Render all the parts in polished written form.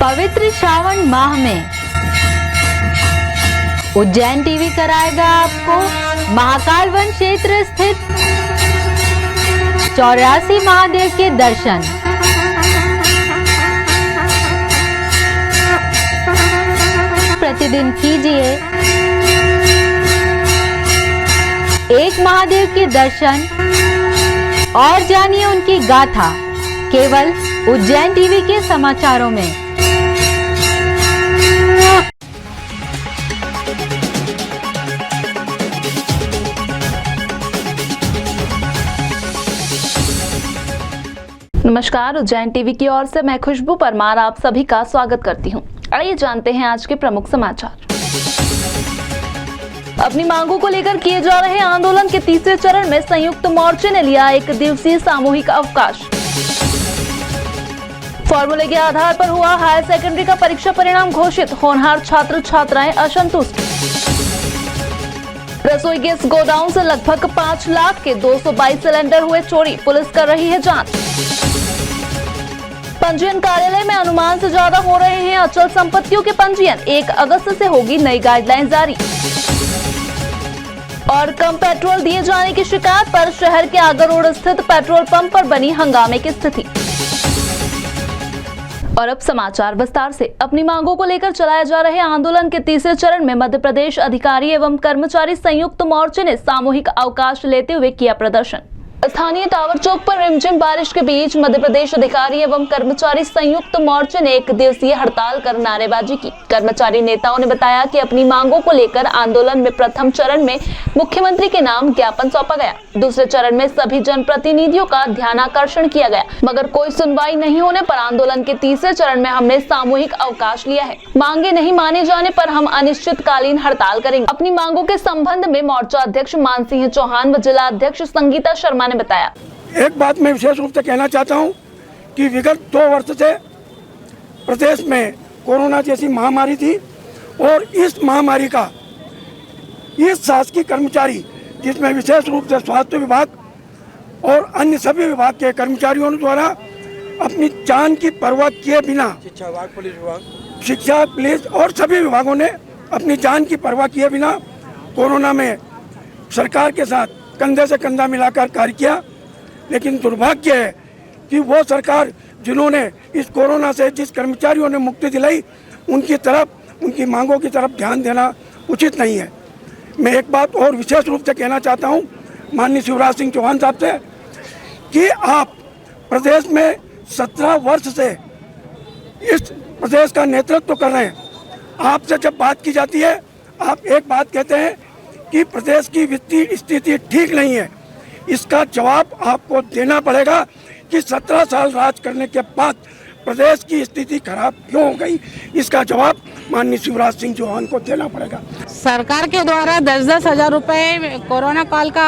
पवित्र श्रावण माह में उज्जैन टीवी कराएगा आपको महाकाल वन क्षेत्र स्थित 84 महादेव के दर्शन। प्रतिदिन कीजिए एक महादेव के दर्शन और जानिए उनकी गाथा केवल उज्जैन टीवी के समाचारों में। नमस्कार, उज्जैन टीवी की ओर से मैं खुशबू परमार आप सभी का स्वागत करती हूं। आइए जानते हैं आज के प्रमुख समाचार। अपनी मांगों को लेकर किए जा रहे आंदोलन के तीसरे चरण में संयुक्त मोर्चे ने लिया एक दिवसीय सामूहिक अवकाश। फॉर्मूले के आधार पर हुआ हायर सेकेंडरी का परीक्षा परिणाम घोषित, होनहार छात्र छात्राएं असंतुष्ट। रसोई गैस गोदाम से लगभग 5 लाख के 222 सिलेंडर हुए चोरी, पुलिस कर रही है जांच। पंजीयन कार्यालय में अनुमान से ज्यादा हो रहे हैं अचल संपत्तियों के पंजीयन, 1 अगस्त से होगी नई गाइडलाइन जारी। और कम पेट्रोल दिए जाने की शिकायत पर शहर के आगर रोड स्थित पेट्रोल पंप पर बनी हंगामे की स्थिति। और अब समाचार विस्तार से। अपनी मांगों को लेकर चलाए जा रहे आंदोलन के तीसरे चरण में मध्य प्रदेश अधिकारी एवं कर्मचारी संयुक्त मोर्चे ने सामूहिक अवकाश लेते हुए किया प्रदर्शन। स्थानीय टावर चौक पर रिमझिम बारिश के बीच मध्य प्रदेश अधिकारी एवं कर्मचारी संयुक्त मोर्चे ने एक दिवसीय हड़ताल कर नारेबाजी की। कर्मचारी नेताओं ने बताया कि अपनी मांगों को लेकर आंदोलन में प्रथम चरण में मुख्यमंत्री के नाम ज्ञापन सौंपा गया। दूसरे चरण में सभी जनप्रतिनिधियों का ध्यानाकर्षण किया गया, मगर कोई सुनवाई नहीं होने पर आंदोलन के तीसरे चरण में हमने सामूहिक अवकाश लिया है। मांगे नहीं माने जाने पर हम अनिश्चितकालीन हड़ताल करेंगे। अपनी मांगों के संबंध में मोर्चा अध्यक्ष मानसिंह चौहान व जिला अध्यक्ष संगीता शर्मा ने बताया। एक बात मैं विशेष रूप से कहना चाहता हूं कि विगत 2 वर्ष से प्रदेश में कोरोना जैसी महामारी थी और इस महामारी का इस शासकीय कर्मचारी, जिसमें विशेष रूप से स्वास्थ्य विभाग और अन्य सभी विभाग के कर्मचारियों द्वारा अपनी जान की परवाह किए बिना, शिक्षा, पुलिस और सभी विभागों ने अपनी जान की परवाह किए बिना कोरोना में सरकार के साथ कंधे से कंधा मिलाकर कार्य किया। लेकिन दुर्भाग्य है कि वो सरकार जिन्होंने इस कोरोना से जिस कर्मचारियों ने मुक्ति दिलाई, उनकी तरफ, उनकी मांगों की तरफ ध्यान देना उचित नहीं है। मैं एक बात और विशेष रूप से कहना चाहता हूं माननीय शिवराज सिंह चौहान साहब से कि आप प्रदेश में 17 वर्ष से इस प्रदेश का नेतृत्व कर रहे हैं। आपसे जब बात की जाती है, आप एक बात कहते हैं कि प्रदेश की वित्तीय स्थिति ठीक नहीं है। इसका जवाब आपको देना पड़ेगा कि 17 साल राज करने के बाद प्रदेश की स्थिति खराब क्यों हो गई। इसका जवाब माननीय शिवराज सिंह चौहान को देना पड़ेगा। सरकार के द्वारा 10-10 हजार रुपए कोरोना काल का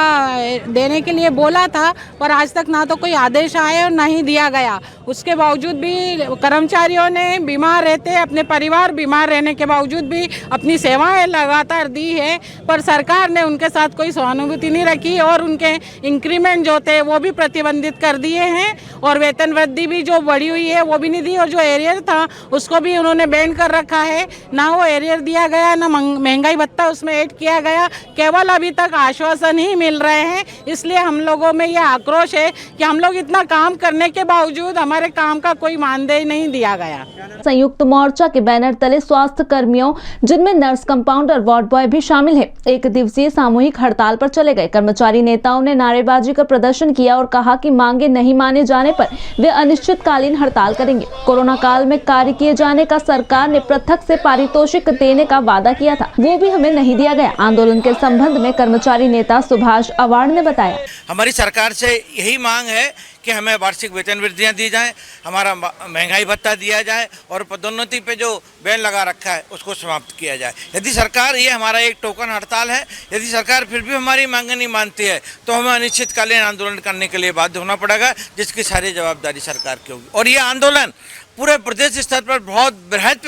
देने के लिए बोला था, पर आज तक ना तो कोई आदेश आया और ना ही दिया गया। उसके बावजूद भी कर्मचारियों ने बीमार रहते, अपने परिवार बीमार रहने के बावजूद भी अपनी सेवाएं लगातार दी है, पर सरकार ने उनके साथ कोई सहानुभूति नहीं रखी और उनके इंक्रीमेंट जो थे वो भी प्रतिबंधित कर दिए हैं और वेतन वृद्धि भी जो बढ़ी हुई है वो भी नहीं दी, और जो एरियर था उसको भी उन्होंने बैन कर रखा है। ना वो एरियर दिया गया, ना महंगाई भत्ता उसमें ऐड किया गया, केवल अभी तक आश्वासन ही मिल रहे हैं। इसलिए हम लोगों में यह आक्रोश है कि हम लोग इतना काम करने के बावजूद हमारे काम का कोई मानदेय नहीं दिया गया। संयुक्त मोर्चा के बैनर तले स्वास्थ्य कर्मियों, जिनमें नर्स, कंपाउंडर, वार्ड बॉय भी शामिल है, एक दिवसीय सामूहिक हड़ताल पर चले गए। कर्मचारी नेताओं ने नारेबाजी कर प्रदर्शन किया और कहा कि मांगे नहीं माने जाने पर वे अनिश्चितकालीन हड़ताल करेंगे। कोरोना काल में कार्य किए जाने का सरकार ने पृथक से पारितोषिक देने का वादा किया था, वो भी हमें नहीं दिया गया। आंदोलन के संबंध में कर्मचारी नेता सुभाष अवार्ड ने बताया, हमारी सरकार से यही मांग है कि हमें वार्षिक वेतन वृद्धियाँ दी जाएं, हमारा महंगाई भत्ता दिया जाए और पदोन्नति पे जो बैन लगा रखा है उसको समाप्त किया जाए। यदि सरकार, ये हमारा एक टोकन हड़ताल है, यदि सरकार फिर भी हमारी मांग नहीं मानती है तो हमें अनिश्चितकालीन आंदोलन करने के लिए बाध्य होना पड़ेगा, जिसकी सारी जवाबदारी सरकार की होगी। और ये आंदोलन पूरे प्रदेश स्तर पर बहुत बृहद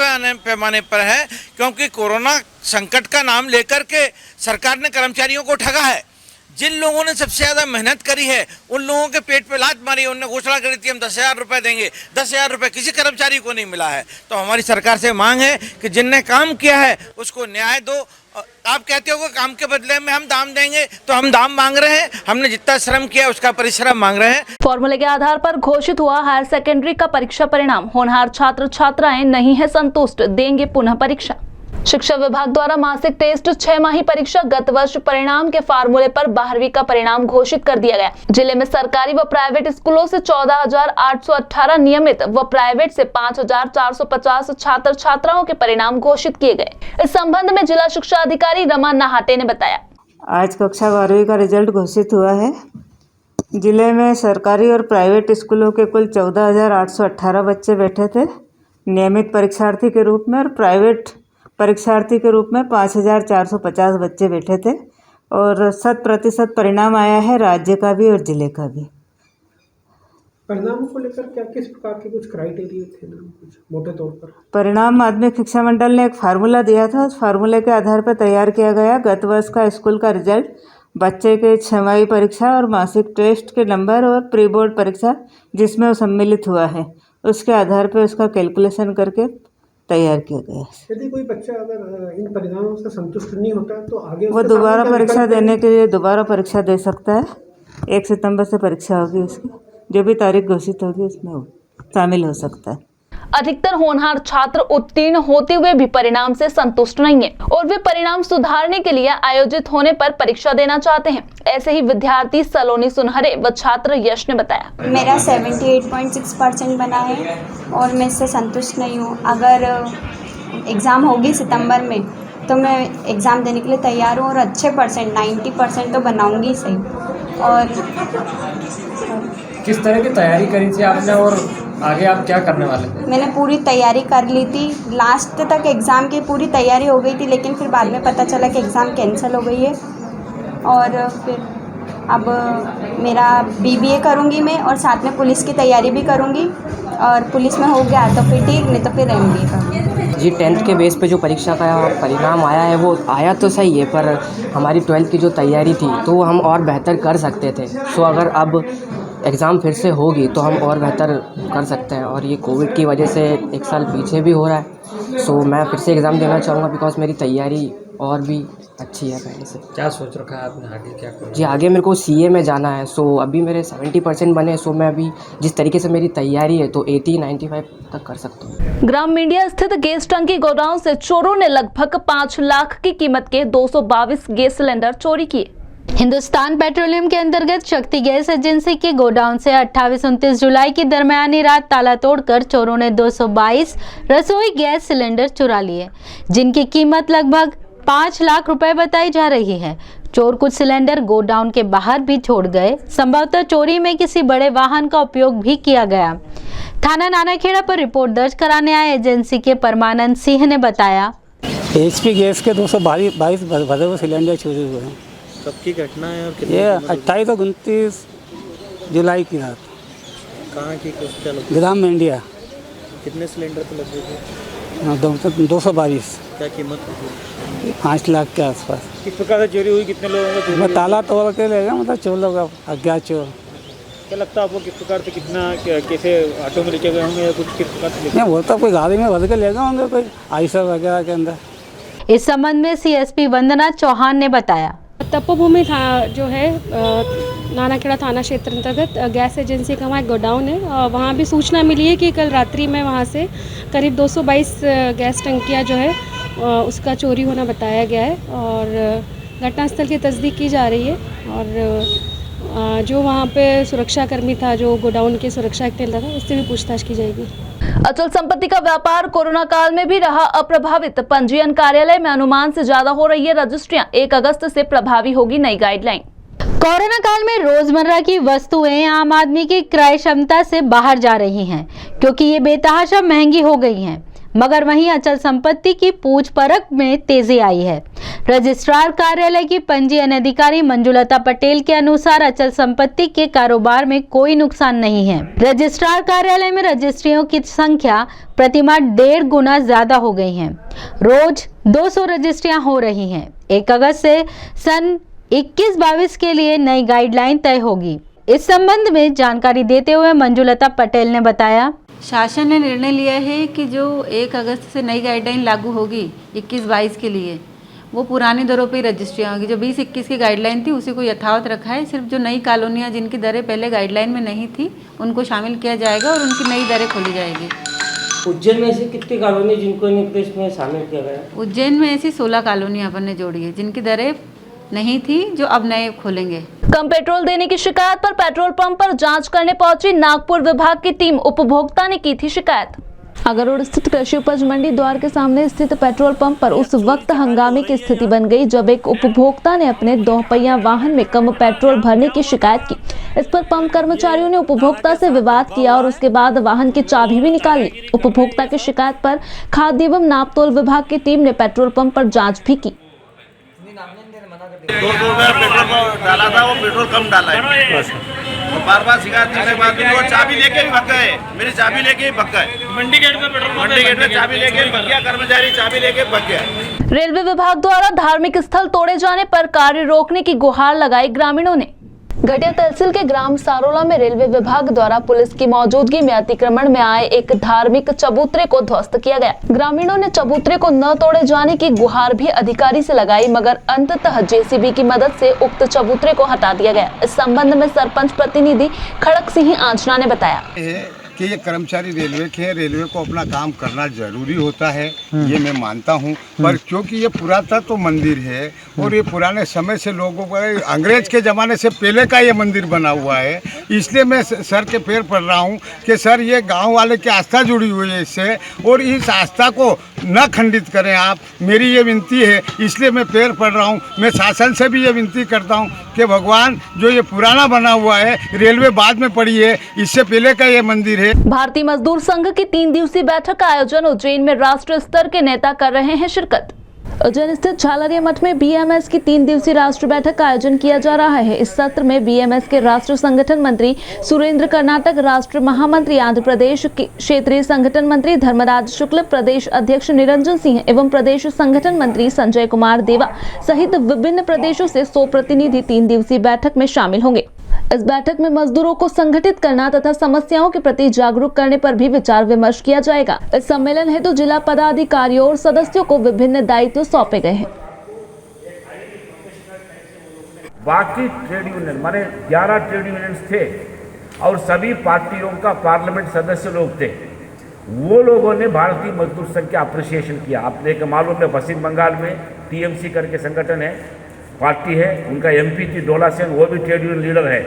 पैमाने पर है, क्योंकि कोरोना संकट का नाम लेकर के सरकार ने कर्मचारियों को ठगा है। जिन लोगों ने सबसे ज्यादा मेहनत करी है उन लोगों के पेट पे लात मारी है। उन्होंने घोषणा करी थी हम 10,000 रुपए देंगे, 10,000 रुपए किसी कर्मचारी को नहीं मिला है। तो हमारी सरकार से मांग है कि जिनने काम किया है उसको न्याय दो। आप कहते हो कि काम के बदले में हम दाम देंगे, तो हम दाम मांग रहे हैं। हमने जितना श्रम किया उसका परिश्रम मांग रहे हैं। फॉर्मूले के आधार पर घोषित हुआ हायर सेकेंडरी का परीक्षा परिणाम, होनहार छात्र छात्राएं नहीं है संतुष्ट, देंगे पुनः परीक्षा। शिक्षा विभाग द्वारा मासिक टेस्ट 6 माही परीक्षा गत वर्ष परिणाम के फार्मूले पर 12वीं का परिणाम घोषित कर दिया गया। जिले में सरकारी व प्राइवेट स्कूलों से 14,818 नियमित व प्राइवेट से 5,450 छात्र छात्राओं के परिणाम घोषित किए गए। इस संबंध में जिला शिक्षा अधिकारी रमा नाहाटे ने बताया, आज कक्षा 12वीं का रिजल्ट घोषित हुआ है। जिले में सरकारी और प्राइवेट स्कूलों के कुल 14,818 बच्चे बैठे थे नियमित परीक्षार्थी के रूप में, और प्राइवेट परीक्षार्थी के रूप में 5,450 बच्चे बैठे थे, और 100% परिणाम आया है राज्य का भी और जिले का भी। परिणामों को लेकर क्या किस प्रकार के कुछ क्राइटेरिया थे ना, कुछ मोटे तौर पर? परिणाम माध्यमिक शिक्षा मंडल ने एक फार्मूला दिया था, उस फार्मूले के आधार पर तैयार किया गया गत वर्ष का स्कूल का रिजल्ट, बच्चे के 6वाई परीक्षा और मासिक टेस्ट के नंबर और प्री बोर्ड परीक्षा जिसमें वो सम्मिलित हुआ है, उसके आधार पर उसका कैलकुलेशन करके तैयार किया गया। यदि कोई बच्चा अगर इन परिणामों से संतुष्ट नहीं होता तो आगे वो दोबारा परीक्षा देने के लिए दोबारा परीक्षा दे सकता है। 1 सितंबर से परीक्षा होगी उसकी, जो भी तारीख घोषित होगी उसमें वो शामिल हो सकता है। अधिकतर होनहार छात्र उत्तीर्ण होते हुए भी परिणाम से संतुष्ट नहीं है और वे परिणाम सुधारने के लिए आयोजित होने पर परीक्षा देना चाहते हैं। ऐसे ही विद्यार्थी सलोनी सुनहरे व छात्र यश ने बताया, मेरा 78.6% बना है और मैं इससे संतुष्ट नहीं हूँ। अगर एग्ज़ाम होगी सितंबर में तो मैं एग्ज़ाम देने के लिए तैयार हूँ और अच्छे परसेंट 90% तो बनाऊँगी सही। और किस तरह की तैयारी करी थी आपने और आगे आप क्या करने वाले थे? मैंने पूरी तैयारी कर ली थी, लास्ट तक एग्ज़ाम की पूरी तैयारी हो गई थी, लेकिन फिर बाद में पता चला कि एग्ज़ाम कैंसिल हो गई है। और फिर अब मेरा BBA करूँगी मैं और साथ में पुलिस की तैयारी भी करूँगी, और पुलिस में हो गया तो फिर ठीक, नहीं तो फिर MBA करूँगी। जी 10th के बेस पे जो परीक्षा का परिणाम आया है वो आया तो सही है, पर हमारी 12th की जो तैयारी थी तो वो हम और बेहतर कर सकते थे। सो अगर अब एग्ज़ाम फिर से होगी तो हम और बेहतर कर सकते हैं, और ये कोविड की वजह से 1 साल पीछे भी हो रहा है। सो मैं फिर से एग्ज़ाम देना चाहूँगा बिकॉज मेरी तैयारी और भी अच्छी है पहले से। क्या सोच रखा है आपने आगे क्या करोगे? जी आगे मेरे को CA में जाना है। सो अभी मेरे 70% बने, सो मैं अभी जिस तरीके से मेरी तैयारी है तो 80-95 तक कर सकता हूँ। ग्राम मीडिया स्थित गैस टंकी गोडाउन से चोरों ने लगभग 5 लाख की कीमत के 222 गैस सिलेंडर चोरी किए। हिंदुस्तान पेट्रोलियम के अंतर्गत शक्ति गैस एजेंसी के गोडाउन से 28-29 जुलाई की दरमियानी रात ताला तोड़कर चोरों ने 222 रसोई गैस सिलेंडर चुरा लिए, जिनकी कीमत लगभग 5 लाख रुपए बताई जा रही है। चोर कुछ सिलेंडर गोडाउन के बाहर भी छोड़ गए। संभवतः चोरी में किसी बड़े वाहन का उपयोग भी किया गया। थाना नानाखेड़ा पर रिपोर्ट दर्ज कराने आए एजेंसी के परमानंद सिंह ने बताया, HP गैस के 222 भरे हुए सिलेंडर चोरी हुए हैं। कब की घटना है और ये 28 और 29 जुलाई की रात। कहाँ की कुछ ग्राम में इंडिया। कितने सिलेंडर पे लगे थे? 222। क्या कीमत थी? 5 लाख के आसपास। किस प्रकार से चोरी हुई? कितने लोगों को? मैं ताला तोड़ के ले गया, मतलब चोर लोग अज्ञात चोर। क्या लगता है आपको किस प्रकार से कितना कैसे ऑटो में लेके गए होंगे या कुछ किस प्रकार से? नहीं बोलता कोई गाड़ी में भर के ले गए होंगे, कोई आइसर वगैरह के अंदर। इस संबंध में CSP वंदना चौहान ने बताया, तपोभूमि जो है नानाखेड़ा थाना क्षेत्र अंतर्गत गैस एजेंसी का वहाँ एक गोडाउन है, वहाँ भी सूचना मिली है कि कल रात्रि में वहाँ से करीब 222 गैस टंकियाँ जो है उसका चोरी होना बताया गया है, और घटनास्थल की तस्दीक की जा रही है। और जो वहाँ पे सुरक्षाकर्मी था, जो गोडाउन के सुरक्षा एक्टेल था, उससे भी पूछताछ की जाएगी। अचल संपत्ति का व्यापार कोरोना काल में भी रहा अप्रभावित। पंजीयन कार्यालय में अनुमान से ज्यादा हो रही है रजिस्ट्रियां। 1 अगस्त से प्रभावी होगी नई गाइडलाइन। कोरोना काल में रोजमर्रा की वस्तुएं आम आदमी की क्रय क्षमता से बाहर जा रही हैं, क्योंकि ये बेतहाशा महंगी हो गई हैं। मगर वहीं अचल संपत्ति की पूछ परख में तेजी आई है। रजिस्ट्रार कार्यालय की पंजीयन अधिकारी मंजुलता पटेल के अनुसार अचल संपत्ति के कारोबार में कोई नुकसान नहीं है। रजिस्ट्रार कार्यालय में रजिस्ट्रियों की संख्या प्रतिमाह 1.5 गुना ज्यादा हो गई है। रोज 200 रजिस्ट्रियां हो रही हैं। 1 अगस्त से सन 21-22 के लिए नई गाइडलाइन तय होगी। इस संबंध में जानकारी देते हुए मंजुलता पटेल ने बताया, शासन ने निर्णय लिया है कि जो 1 अगस्त से नई गाइडलाइन लागू होगी 21-22 के लिए, वो पुरानी दरों पर रजिस्ट्रियाँ होगी। जो 20-21 की गाइडलाइन थी उसी को यथावत रखा है। सिर्फ जो नई कॉलोनियाँ जिनकी दरें पहले गाइडलाइन में नहीं थी उनको शामिल किया जाएगा और उनकी नई दरें खोली जाएगी। उज्जैन में ऐसी कितनी कॉलोनी जिनको इसमें शामिल किया गया? उज्जैन में ऐसी 16 कॉलोनियाँ अपन ने जोड़ी है जिनकी दरें नहीं थी, जो अब नए खोलेंगे। कम पेट्रोल देने की शिकायत पर पेट्रोल पंप पर जांच करने पहुंची नागपुर विभाग की टीम। उपभोक्ता ने की थी शिकायत। अगरोड स्थित कृषि उपज मंडी द्वार के सामने स्थित पेट्रोल पंप पर उस वक्त हंगामे की स्थिति बन गई जब एक उपभोक्ता ने अपने 2 पहिया वाहन में कम पेट्रोल भरने की शिकायत की। इस पर पंप कर्मचारियों ने उपभोक्ता से विवाद किया और उसके बाद वाहन की चाबी भी निकाल ली। उपभोक्ता की शिकायत पर खाद्य एवं नापतोल विभाग की टीम ने पेट्रोल पंप पर जाँच भी की। 200 रुपया पेट्रोल डाला था, वो पेट्रोल कम डाला है। तो बार शिकायत करने के बाद वो चाबी लेके भी भग गए, मेरी चाबी लेके ही भग गए। मंडी गेट में चाबी लेके भग गया, कर्मचारी चाबी लेके भग गया। रेलवे विभाग द्वारा धार्मिक स्थल तोड़े जाने पर कार्य रोकने की गुहार लगाई ग्रामीणों ने। घटिया तहसील के ग्राम सारोला में रेलवे विभाग द्वारा पुलिस की मौजूदगी में अतिक्रमण में आए एक धार्मिक चबूतरे को ध्वस्त किया गया। ग्रामीणों ने चबूतरे को न तोड़े जाने की गुहार भी अधिकारी से लगाई, मगर अंततः जेसीबी की मदद से उक्त चबूतरे को हटा दिया गया। इस संबंध में सरपंच प्रतिनिधि खड़क सिंह आंजना ने बताया कि ये कर्मचारी रेलवे के हैं, रेलवे को अपना काम करना जरूरी होता है, ये मैं मानता हूँ। पर क्योंकि ये पुरातत्व मंदिर है और ये पुराने समय से लोगों को अंग्रेज के ज़माने से पहले का ये मंदिर बना हुआ है, इसलिए मैं सर के पैर पड़ रहा हूँ कि सर ये गांव वाले की आस्था जुड़ी हुई है इससे, और इस आस्था को न खंडित करें आप, मेरी ये विनती है। इसलिए मैं पैर पड़ रहा हूँ। मैं शासन से भी ये विनती करता हूँ कि भगवान, जो ये पुराना बना हुआ है, रेलवे बाद में पड़ी है, इससे पहले का ये मंदिर है। भारतीय मजदूर संघ की 3 दिवसीय बैठक का आयोजन उज्जैन में राष्ट्रीय स्तर के नेता कर रहे हैं शिरकत। उज्जैन स्थित झालरिया मठ में बीएमएस की 3 दिवसीय राष्ट्रीय बैठक का आयोजन किया जा रहा है। इस सत्र में बीएमएस के राष्ट्रीय संगठन मंत्री सुरेंद्र कर्नाटक, राष्ट्रीय महामंत्री आंध्र प्रदेश के क्षेत्रीय संगठन मंत्री धर्मराज शुक्ल, प्रदेश अध्यक्ष निरंजन सिंह एवं प्रदेश संगठन मंत्री संजय कुमार देवा सहित विभिन्न प्रदेशों से 100 प्रतिनिधि 3 दिवसीय बैठक में शामिल होंगे। इस बैठक में मजदूरों को संगठित करना तथा समस्याओं के प्रति जागरूक करने पर भी विचार विमर्श किया जाएगा। इस सम्मेलन हेतु जिला पदाधिकारियों और सदस्यों को विभिन्न दायित्व सौंपे गए हैं। बाकी ट्रेड यूनियन माने 11 ट्रेड यूनियंस थे और सभी पार्टियों का पार्लियामेंट सदस्य लोग थे, वो लोगों ने भारतीय मजदूर संघ का अप्रिसिएशन किया। आपने एक मालूम है पश्चिम बंगाल में टीएमसी करके संगठन है, पार्टी है, उनका एमपी थी डोला सेन, वो भी ट्रेड यूनियन लीडर है।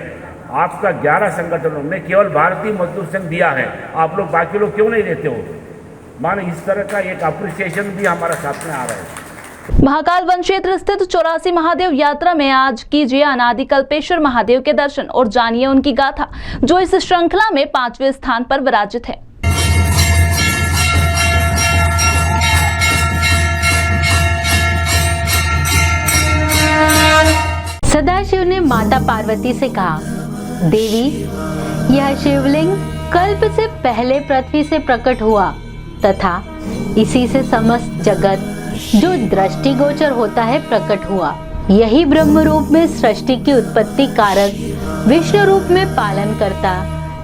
आपका 11 संगठनों में केवल भारतीय मजदूर संघ दिया है, आप लोग बाकी लोग क्यों नहीं देते हो? माने इस तरह का एक अप्रिसिएशन भी हमारा साथ में आ रहा है। महाकाल वन क्षेत्र स्थित 84 महादेव यात्रा में आज कीजिए अनादि कल्पेश्वर महादेव के दर्शन और जानिए उनकी गाथा, जो इस श्रृंखला में 5वें स्थान पर विराजित है। सदाशिव ने माता पार्वती से कहा, देवी, यह शिवलिंग कल्प से पहले पृथ्वी से प्रकट हुआ तथा इसी से समस्त जगत जो दृष्टिगोचर होता है प्रकट हुआ। यही ब्रह्म रूप में सृष्टि की उत्पत्ति कारक, विष्णु रूप में पालन करता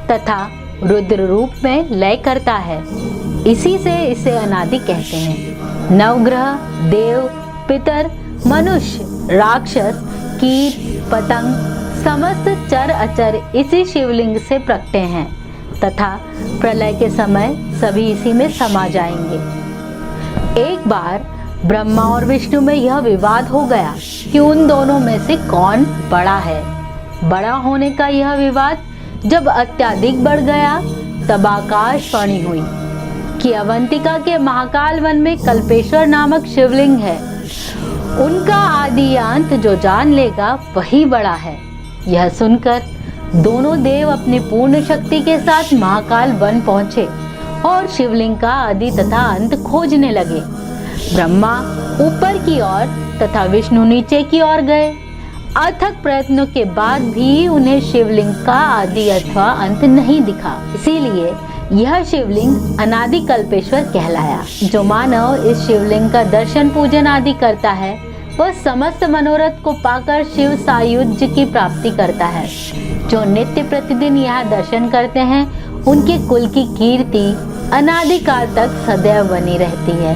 तथा रुद्र रूप में लय करता है। इसी से इसे अनादि कहते हैं। नवग्रह, देव, पितर, मनुष्य, राक्षस, कीट, पतंग, समस्त चर अचर इसी शिवलिंग से प्रकटे हैं तथा प्रलय के समय सभी इसी में समा जाएंगे। एक बार ब्रह्मा और विष्णु में यह विवाद हो गया कि उन दोनों में से कौन बड़ा है। बड़ा होने का यह विवाद जब अत्यधिक बढ़ गया तब आकाशवाणी हुई कि अवंतिका के महाकाल वन में कल्पेश्वर नामक शिवलिंग है। उनका आदि अंत जो जान लेगा वही बड़ा है। यह सुनकर दोनों देव अपनी पूर्ण शक्ति के साथ महाकाल वन पहुंचे और शिवलिंग का आदि तथा अंत खोजने लगे। ब्रह्मा ऊपर की ओर तथा विष्णु नीचे की ओर गए। अथक प्रयत्नों के बाद भी उन्हें शिवलिंग का आदि अथवा अंत नहीं दिखा। इसीलिए यह शिवलिंग अनादि कल्पेश्वर कहलाया। जो मानव इस शिवलिंग का दर्शन पूजन आदि करता है वह समस्त मनोरथ को पाकर शिव सायुज्य की प्राप्ति करता है। जो नित्य प्रतिदिन यहाँ दर्शन करते हैं उनके कुल की कीर्ति अनादिकाल तक सदैव बनी रहती है।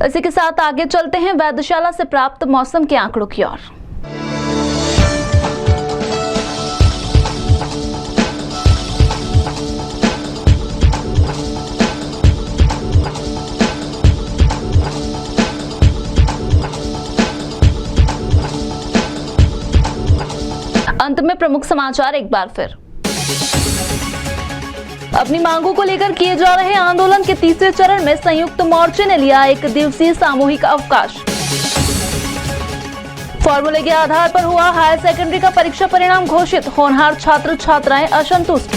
इसी के साथ आगे चलते हैं वेधशाला से प्राप्त मौसम के आंकड़ों की ओर। अंत में प्रमुख समाचार एक बार फिर। अपनी मांगों को लेकर किए जा रहे आंदोलन के तीसरे चरण में संयुक्त मोर्चे ने लिया 1 दिवसीय सामूहिक अवकाश। फॉर्मूले के आधार पर हुआ हायर सेकेंडरी का परीक्षा परिणाम घोषित, होनहार छात्र छात्राएं असंतुष्ट।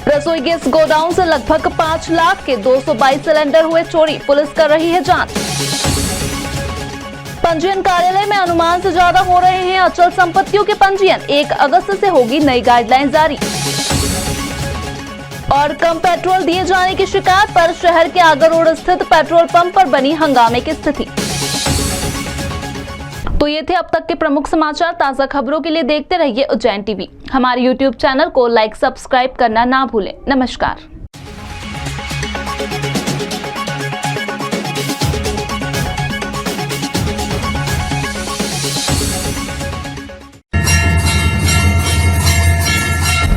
रसोई गैस गोडाउन से लगभग 5 लाख के 222 सिलेंडर हुए चोरी, पुलिस कर रही है जांच। पंजीयन कार्यालय में अनुमान से ज्यादा हो रहे हैं अचल संपत्तियों के पंजीयन, 1 अगस्त से होगी नई गाइडलाइन जारी। और कम पेट्रोल दिए जाने की शिकायत पर शहर के आगर रोड स्थित पेट्रोल पंप पर बनी हंगामे की स्थिति। तो ये थे अब तक के प्रमुख समाचार। ताजा खबरों के लिए देखते रहिए उज्जैन टीवी। हमारे YouTube चैनल को लाइक सब्सक्राइब करना ना भूलें। नमस्कार।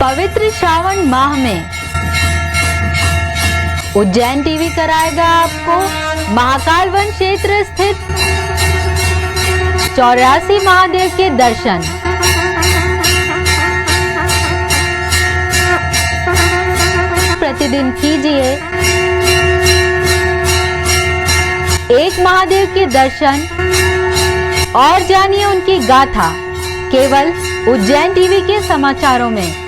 पवित्र श्रावण माह में उज्जैन टीवी कराएगा आपको महाकाल वन क्षेत्र स्थित 84 महादेव के दर्शन। प्रतिदिन कीजिए एक महादेव के दर्शन और जानिए उनकी गाथा केवल उज्जैन टीवी के समाचारों में।